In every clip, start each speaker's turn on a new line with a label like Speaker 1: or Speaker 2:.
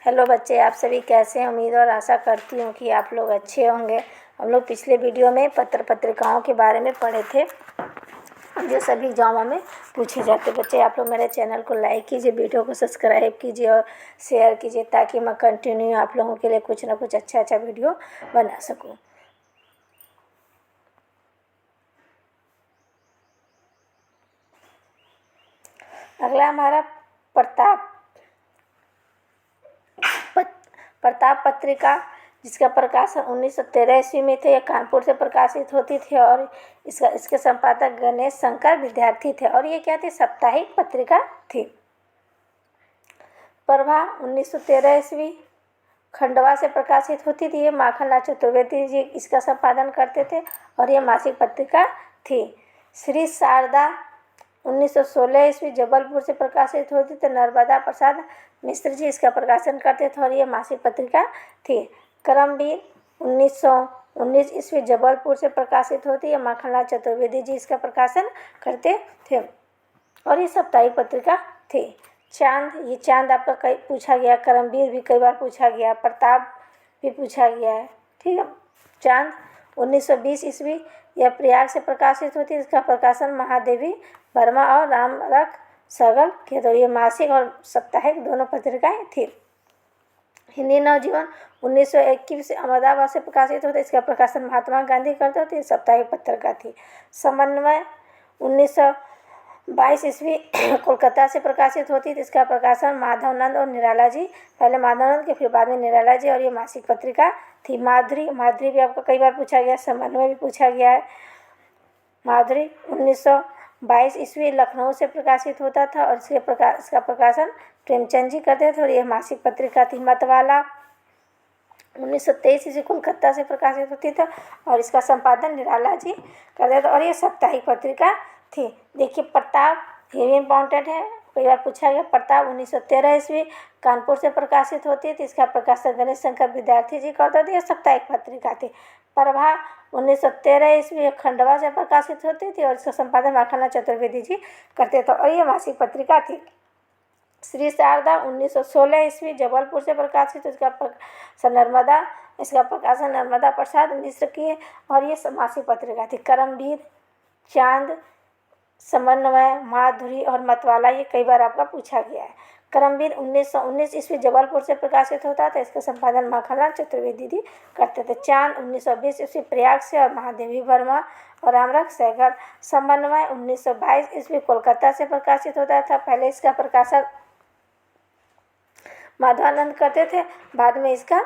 Speaker 1: Hello बच्चे, आप सभी कैसे हैं। उम्मीद और आशा करती हूँ कि आप लोग अच्छे होंगे। हम लोग पिछले वीडियो में पत्र पत्रिकाओं के बारे में पढ़े थे जो सभी एग्जामों में पूछे जाते। बच्चे, आप लोग मेरे चैनल को लाइक कीजिए, वीडियो को सब्सक्राइब कीजिए और शेयर कीजिए ताकि मैं कंटिन्यू आप लोगों के लिए कुछ ना कुछ अच्छा वीडियो बना सकूँ। अगला हमारा प्रताप पत्रिका, जिसका प्रकाशन 1913 ईस्वी में थे। यह कानपुर से प्रकाशित होती थी और इसके संपादक गणेश शंकर विद्यार्थी थे और ये क्या थी, साप्ताहिक पत्रिका थी। प्रभा 1913 ईस्वी खंडवा से प्रकाशित होती थी। ये माखनलाल चतुर्वेदी जी इसका संपादन करते थे और ये मासिक पत्रिका थी। श्री शारदा 1916 ईस्वी जबलपुर से प्रकाशित होती थी। नर्मदा प्रसाद मिश्र जी इसका प्रकाशन करते थे और ये मासिक पत्रिका थी। करमवीर 1919 ईस्वी जबलपुर से प्रकाशित होती है। माखनलाल चतुर्वेदी जी इसका प्रकाशन करते थे और ये साप्ताहिक पत्रिका थी। चांद, ये चांद आपका कई पूछा गया, करमवीर भी कई बार पूछा गया, प्रताप भी पूछा गया है, ठीक है। चांद 1920 ईस्वी यह प्रयाग से प्रकाशित होती है। इसका प्रकाशन महादेवी वर्मा और रामरख सहगल के। तो ये मासिक और साप्ताहिक दोनों पत्रिकाएं थी। हिंदी नवजीवन 1921 से अहमदाबाद से प्रकाशित होता है। इसका प्रकाशन महात्मा गांधी करते थे। साप्ताहिक पत्रिका थी। समन्वय 1922 ईस्वी कोलकाता से प्रकाशित होती थी। इसका प्रकाशन माधवनंद और निराला जी, पहले माधवनंद के फिर बाद में निराला जी, और ये मासिक पत्रिका थी। माधुरी भी आपको कई बार पूछा गया, समन्वय भी पूछा गया है। माधुरी 1922 ईस्वी लखनऊ से प्रकाशित होता था और इसका प्रकाशन प्रेमचंद जी करते थे और यह मासिक पत्रिका थी। मतवाला 1923 ईस्वी कोलकाता से प्रकाशित होती था और इसका संपादन निराला जी करते थे और ये साप्ताहिक पत्रिका थी। देखिए प्रताप, ये भी इम्पॉर्टेंट है, कई बार पूछा गया। प्रताप 1913 ईस्वी कानपुर से प्रकाशित होती थी। इसका प्रकाशन गणेश शंकर विद्यार्थी जी करते थे। यह साप्ताहिक पत्रिका थी। प्रभा 1913 ईस्वी खंडवा से प्रकाशित होती थी और इसका संपादन माखनलाल चतुर्वेदी जी करते थे और ये मासिक पत्रिका थी। श्री शारदा 1916 ईस्वी जबलपुर से प्रकाशित, इसका प्रकाशन नर्मदा प्रसाद मिश्र की और ये मासिक पत्रिका थी। करमवीर, चांद, समन्वय, माधुरी और मतवाला ये कई बार आपका पूछा गया है। करमवीर 1919 ईस्वी जबलपुर से प्रकाशित होता था। इसका संपादन माखनलाल चतुर्वेदी जी करते थे। चांद 1920 ईस्वी प्रयाग से और महादेवी वर्मा और रामरख सहगल। समन्वय 1922 ईस्वी कोलकाता से प्रकाशित होता था। पहले इसका प्रकाशन माधवानंद करते थे, बाद में इसका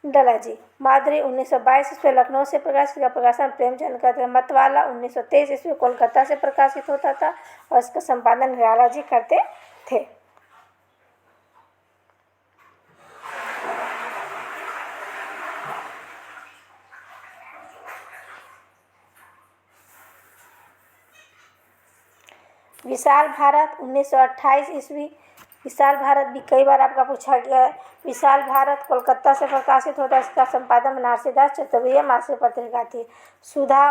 Speaker 1: डला जी। माधुरी 1922 ईस्वी लखनऊ से प्रकाशित, का प्रकाशन प्रेमचंद करते थे। मतवाला 1923 ईस्वी कोलकाता से प्रकाशित होता था और इसका संपादन निराला जी करते थे। विशाल भारत 1928 ईस्वी, विशाल भारत भी कई बार आपका पूछा गया है। विशाल भारत कोलकाता से प्रकाशित होता है। इसका संपादन बनारसीदास चतुर्वेदी मासिक पत्रिका थी। सुधा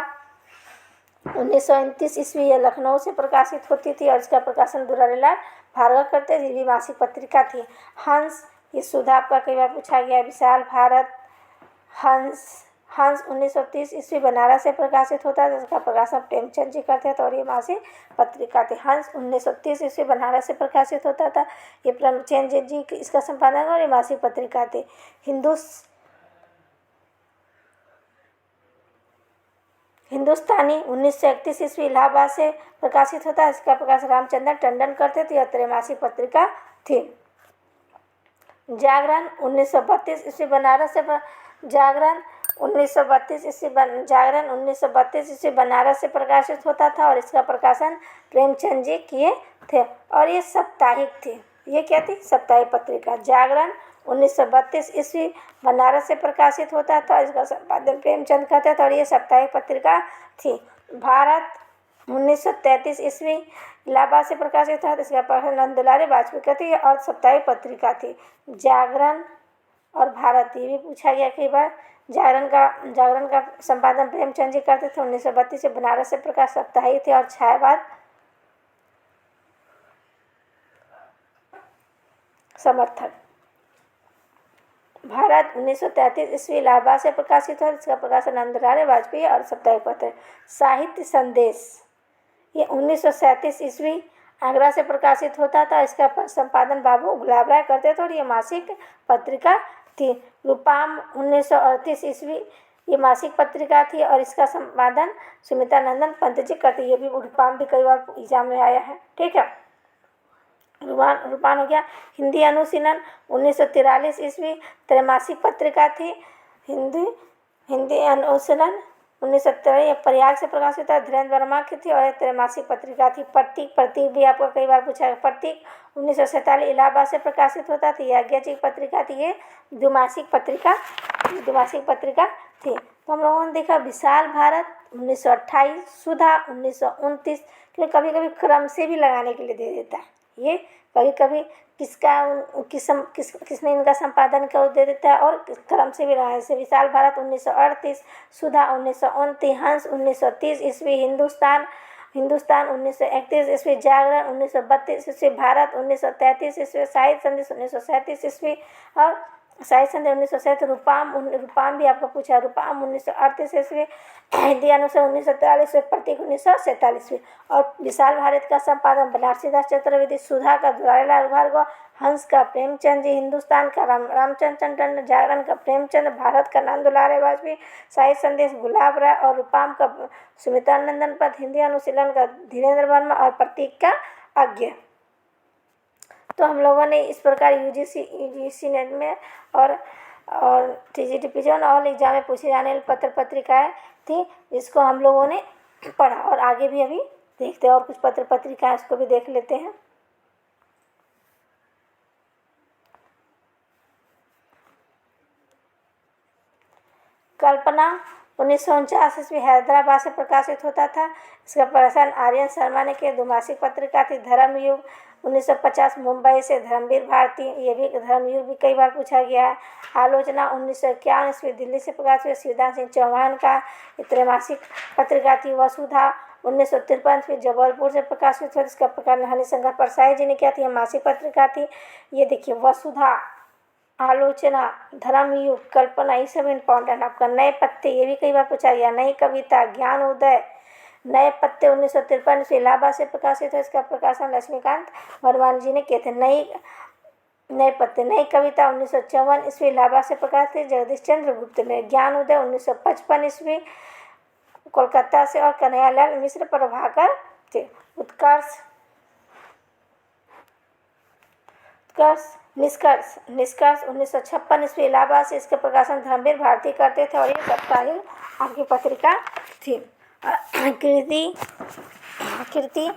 Speaker 1: 1929 ईस्वी यह लखनऊ से प्रकाशित होती थी और इसका प्रकाशन दुलारीलाल भार्गव करते थे। ये मासिक पत्रिका थी। हंस, ये सुधा आपका कई बार पूछा गया है। विशाल भारत, हंस 1930 ईस्वी बनारस से प्रकाशित होता है। इसका प्रकाशन प्रेमचंद जी करते थे और ये मासिक पत्रिका थी। हंस 1930 ईस्वी बनारस से प्रकाशित होता था। ये प्रेमचंद जी इसका संपादन और ये मासिक पत्रिका थी। हिंदुस्तानी 1931 ईस्वी इलाहाबाद से प्रकाशित होता है। इसका प्रकाशन रामचंद्र टंडन करते थे और त्रैमासिक पत्रिका थी। जागरण 1932 ईस्वी बनारस से जागरण 1932 ईस्वी बनारस से प्रकाशित होता था और इसका प्रकाशन प्रेमचंद जी किए थे और ये साप्ताहिक थी। ये क्या थी, साप्ताहिक पत्रिका। जागरण 1932 ईस्वी बनारस से प्रकाशित होता था और इसका संपादन प्रेमचंद करते थे और ये साप्ताहिक पत्रिका थी। भारत 1933 ईस्वी इलाहाबाद से प्रकाशित था। इसका प्रकाशन नंदुलारी वाजपेयी का थी और साप्ताहिक पत्रिका थी। जागरण और भारत, ये भी पूछा गया कई बार। जागरण का संपादन प्रेमचंद जी करते थे। 1932 से बनारस से प्रकाश साप्ताहिक थे और छायावाद समर्थक। भारत 1933 ईस्वी इलाहाबाद से प्रकाशित हुआ, इसका प्रकाशन नंदलाल वाजपेयी और साप्ताहिक पत्र। साहित्य संदेश ये 1937 ईस्वी आगरा से प्रकाशित होता था, इसका संपादन बाबू गुलाब राय करते थे और ये मासिक पत्रिका थी। रूपाम 1938 ईस्वी ये मासिक पत्रिका थी और इसका संपादन सुमित्रा नंदन पंत जी करती। ये भी रूपाम भी कई बार एग्जाम में आया है, ठीक है। रूपान हो गया। हिंदी अनुशीलन 1943 ईस्वी त्रैमासिक पत्रिका थी। हिंदी अनुशीलन 1970 प्रयाग से प्रकाशित है, धीरेन्द्र वर्मा की थी और एक त्रैमासिक पत्रिका थी। प्रतीक भी आपको कई बार पूछा है। प्रतीक 1947 इलाहाबाद से प्रकाशित होता था, याज्ञिक पत्रिका थी। ये द्विमासिक पत्रिका थी। तो हम लोगों ने देखा विशाल भारत 1928, सुधा 1929, क्योंकि कभी कभी क्रम से भी लगाने के लिए दे देता है। ये कभी कभी किसने इनका संपादन किया दे देता है और क्रम से भी रहा है। जैसे विशाल भारत 1938, सुधा 1929, हंस 1930 ईस्वी, हिंदुस्तान 1931 ईस्वी, जागरण 1932 ईस्वी, भारत 1933 ईस्वी, साहित्य संदेश 1937 ईस्वी और साहित्य संदेश 1937। रूपाम भी आपको पूछा, रूपाम 1938 ईस्वी, हिंदी अनुसार 1943, प्रतीक 1947 और विशाल भारत का संपादन बनारसीदास चतुर्वेदी, सुधा का दुलारीलाल भार्गव, हंस का प्रेमचंद जी, हिंदुस्तान का रामचंद्र टंडन, जागरण का प्रेमचंद, भारत का नंदलाल वाजपेयी, साहित्य संदेश गुलाब राय और रूपाम का सुमित्रा नंदन पंत, हिंदी अनुशीलन का धीरेन्द्र वर्मा और प्रतीक का अज्ञ। तो हम लोगों ने इस प्रकार यूजीसी नेट में और टीजीटी जोन और एग्जाम में पूछे जाने वाली पत्र पत्रिकाएँ थी, जिसको हम लोगों ने पढ़ा और आगे भी अभी देखते हैं और कुछ पत्र पत्रिकाएँ उसको भी देख लेते हैं। कल्पना 1949 ईस्वी हैदराबाद से प्रकाशित होता था, इसका प्रकाशन आर्यन शर्मा ने किया। द्विमासिक पत्रिका थी। धर्मयुग 1950 मुंबई से, धर्मवीर भारती, ये भी धर्मयुग भी कई बार पूछा गया है। आलोचना 1951 ईस्वी दिल्ली से प्रकाशित हुई, शिवदास सिंह चौहान का त्रैमासिक पत्रिका थी। वसुधा 1953 ईस्वी जबलपुर से प्रकाशित हुई, इसका प्रकाशन हरिशंकर परसाई जी ने किया था, मासिक पत्रिका थी। ये देखिए वसुधा, आलोचना, धर्मयुग, कल्पना, ये सब इम्पोर्टेंट। आपका नए पत्ते ये भी कई बार पूछा गया। नई कविता, ज्ञान उदय, नए पत्ते 1953 से इलाहाबाद से प्रकाशित है, इसका प्रकाशन लक्ष्मीकांत वर्मा जी ने किए थे। नए पत्ते, नई कविता 1954 ईस्वी इलाहाबाद से प्रकाशित है, जगदीश चंद्र गुप्त ने। ज्ञान उदय 1955 ईस्वी कोलकाता से और कन्हैयालाल मिश्र प्रभाकर थे। निष्कर्ष 1956 ईस्वी इलाहाबाद से, इसके प्रकाशन धर्मवीर भारती करते थे और ये साप्ताहिक आपकी पत्रिका थी। कीर्ति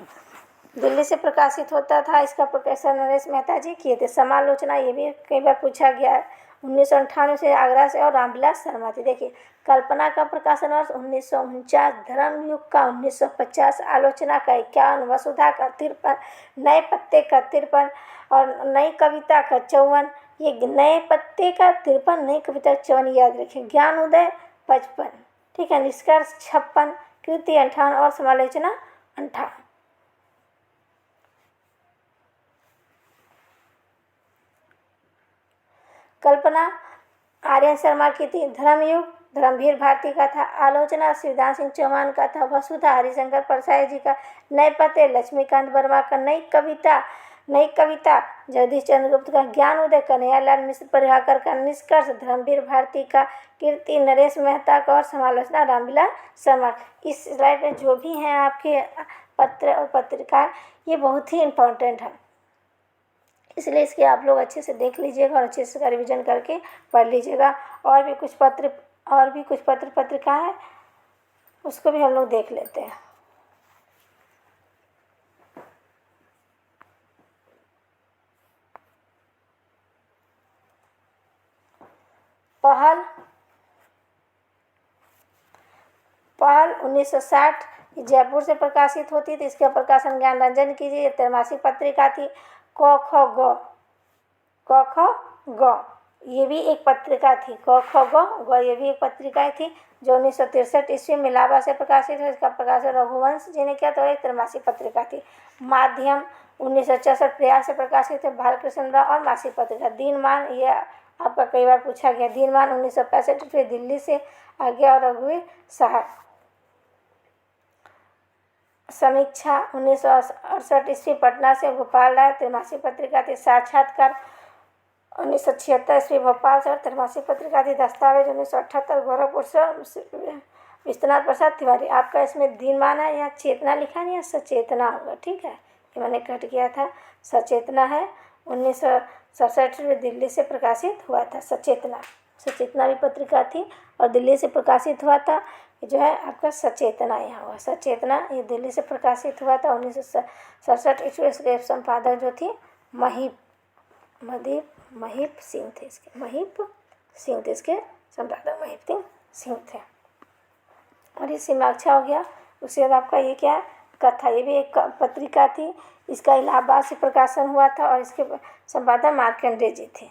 Speaker 1: दिल्ली से प्रकाशित होता था, इसका प्रकाशन नरेश मेहता जी किए थे। समालोचना ये भी कई बार पूछा गया है, 1998 से आगरा से और रामविलास शर्मा थी। देखिए कल्पना का प्रकाशन वर्ष 1949, धर्मयुग का 1950, आलोचना का 51, वसुधा का 53, नए पत्ते का 53 और नई कविता का 54। ये नए पत्ते का 53, नई कविता 54 याद रखें। ज्ञान उदय 55, ठीक है। निष्कर्ष 56, कीर्ति 58 और समालोचना 58। कल्पना आर्यन शर्मा की थी, धर्मयुग धर्मवीर भारती का था, आलोचना शिवदास सिंह चौहान का था, वसुधा हरिशंकर परसाई जी का, नए पत्ते लक्ष्मीकांत वर्मा का, नई कविता जगदीश चंद्र गुप्त का, ज्ञान उदय कन्हैयालाल मिश्र प्रभाकर का, निष्कर्ष धर्मवीर भारती का, कीर्ति नरेश मेहता का और समालोचना रामविलास शर्मा। इस स्लाइड में जो भी हैं आपके पत्र और पत्रिका ये बहुत ही इम्पोर्टेंट है, इसलिए इसके आप लोग अच्छे से देख लीजिएगा और अच्छे से रिवीजन करके पढ़ लीजिएगा। और भी कुछ पत्र पत्रिका है उसको भी हम लोग देख लेते हैं। पहल 1960 जयपुर से प्रकाशित होती थी, इसका प्रकाशन ज्ञान रंजन की जी त्रैमासिक पत्रिका थी। क ख ग ये भी एक पत्रिका थी। क ख ग ये भी एक पत्रिका थी जो 1963 ईस्वी में इलाहाबाद से प्रकाशित हुई। इसका प्रकाशन रघुवंश जी ने किया, तो एक त्रैमासिक पत्रिका थी। माध्यम 1966 प्रयास से प्रकाशित है, बालकृष्ण राव, और मासिक पत्रिका। दीनमान, ये आपका कई बार पूछा गया। दीनमान 1965 ईस्वी दिल्ली से आ गया, और रघुवीर सहाय। समीक्षा 1968 ईस्वी पटना से, गोपाल राय, त्रैमासिक पत्रिका थी। साक्षात्कार 1976 ईस्वी भोपाल से, और त्रैमासिक पत्रिका थी। दस्तावेज 1978 गोरखपुर से, विश्वनाथ प्रसाद तिवारी। आपका इसमें दीनमान है, यहाँ चेतना लिखा नहीं है, सचेतना होगा, ठीक है, ये मैंने कट किया था, सचेतना है। 1967 में दिल्ली से प्रकाशित हुआ था सचेतना। सचेतना भी पत्रिका थी और दिल्ली से प्रकाशित हुआ था। जो है आपका सचेतना यहाँ हुआ, सचेतना, ये दिल्ली से प्रकाशित हुआ था 1967 ईस्वी। इसके संपादक जो थी महीप सिंह थे। इसके महीप सिंह थे, इसके संपादक महीप सिंह थे। और ये सीमाक्षा हो गया। उसके बाद आपका ये क्या है, कथा, ये भी एक पत्रिका थी। इसका इलाहाबाद से प्रकाशन हुआ था और इसके संपादक मार्कंडेय जी थे,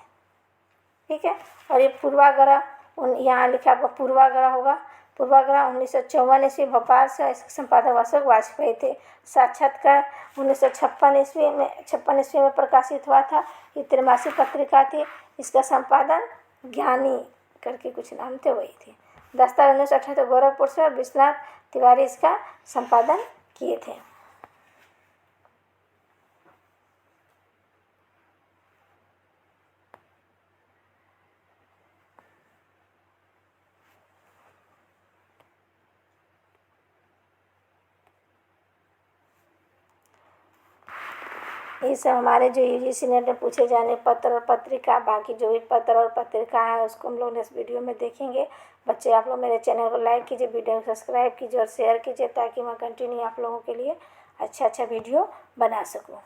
Speaker 1: ठीक है। और ये पूर्वाग्रह, यहाँ लिखा आपका पूर्वाग्रह होगा। पूर्वाग्रह 1954 ईस्वी भोपाल से, इसके संपादक अशोक वाजपेयी थे। साक्षात्कार 1956 ईस्वी में प्रकाशित हुआ था। ये त्रैमासिक पत्रिका थी। इसका संपादन ज्ञानी करके कुछ नाम थे, वही थे। दस्तावेज 1978 गोरखपुर से, और विश्वनाथ तिवारी इसका संपादन किए थे। ये सब हमारे जो यूजीसी नेट में पूछे जाने पत्र और पत्रिका, बाकी जो भी पत्र और पत्रिका है उसको हम लोग नेक्स्ट वीडियो में देखेंगे। बच्चे, आप लोग मेरे चैनल को लाइक कीजिए, वीडियो को सब्सक्राइब कीजिए और शेयर कीजिए, ताकि मैं कंटिन्यू आप लोगों के लिए अच्छा वीडियो बना सकूँ।